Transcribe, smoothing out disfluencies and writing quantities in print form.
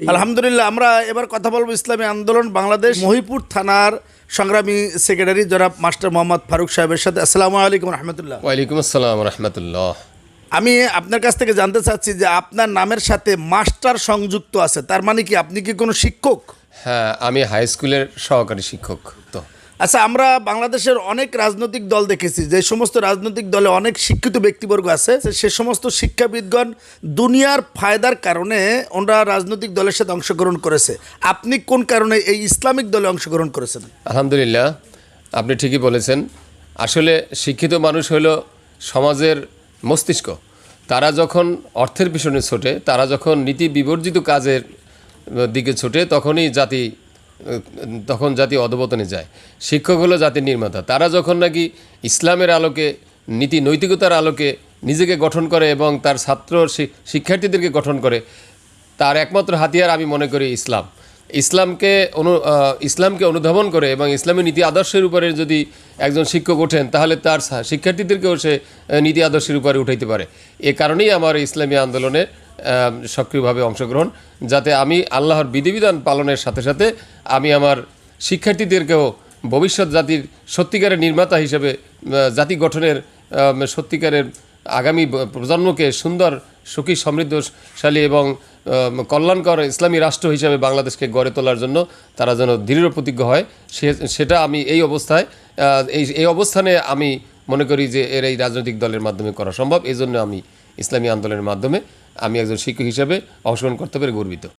আলহামদুলিল্লাহ, আমরা এবার কথা বলবো ইসলামী আন্দোলন বাংলাদেশ মহিপুর থানার সংগ্রামী সেক্রেটারি জনাব মাস্টার মোহাম্মদ ফারুক সাহেবের সাথে। আসসালামু আলাইকুম রহমতুল্লাহ। ওয়ালাইকুম আসসালাম রহমতুল্লাহ। আমি আপনার কাছ থেকে জানতে চাচ্ছি যে আপনার নামের সাথে মাস্টার সংযুক্ত আছে, তার মানে কি আপনি কি কোনো শিক্ষক? হ্যাঁ, আমি হাই স্কুলের সহকারী শিক্ষক। তো আচ্ছা, আমরা বাংলাদেশের অনেক রাজনৈতিক দল দেখেছি, যে সমস্ত রাজনৈতিক দলে অনেক শিক্ষিত ব্যক্তিবর্গ আছে, সে সমস্ত শিক্ষাবিদগণ দুনিয়ার ফায়দার কারণে ওনারা রাজনৈতিক দলের সাথে অংশগ্রহণ করেছে। আপনি কোন কারণে এই ইসলামিক দলে অংশগ্রহণ করেছেন? আলহামদুলিল্লাহ, আপনি ঠিকই বলেছেন। আসলে শিক্ষিত মানুষ হলো সমাজের মস্তিষ্ক। তারা যখন অর্থের পিছনে ছোটে, তারা যখন নীতি বিবর্জিত কাজের দিকে ছোটে, তখন জাতি অধপতনে যায়। শিক্ষক হলো জাতির নির্মাতা। তারা যখন নাকি ইসলামের আলোকে, নীতি নৈতিকতার আলোকে নিজেকে গঠন করে এবং তার ছাত্র শিক্ষার্থীদেরকে গঠন করে, তার একমাত্র হাতিয়ার আমি মনে করি ইসলামকে অনুধাবন করে এবং ইসলামী নীতি আদর্শের উপরে যদি একজন শিক্ষক ওঠেন, তাহলে তার শিক্ষার্থীদেরকেও সে নীতি আদর্শের উপরে উঠাইতে পারে। এ কারণেই আমার ইসলামী আন্দোলনে সক্রিয়ভাবে অংশগ্রহণ, যাতে আমি আল্লাহর বিধিবিধান পালনের সাথে সাথে আমি আমার শিক্ষার্থীদেরকেও ভবিষ্যৎ জাতির সত্যিকারের নির্মাতা হিসেবে, জাতি গঠনের সত্যিকারের আগামী প্রজন্মকে সুন্দর, সুখী, সমৃদ্ধশালী এবং কল্যাণকর ইসলামী রাষ্ট্র হিসেবে বাংলাদেশকে গড়ে তোলার জন্য তারা যেন দৃঢ় প্রতিজ্ঞ হয়, সেটা আমি এই অবস্থানে আমি মনে করি যে এই রাজনৈতিক দলের মাধ্যমে করা সম্ভব। এই জন্য আমি ইসলামী আন্দোলনের মাধ্যমে আমি একজন শিক্ষক হিসেবে অংশগ্রহণ করতে পেরে গর্বিত।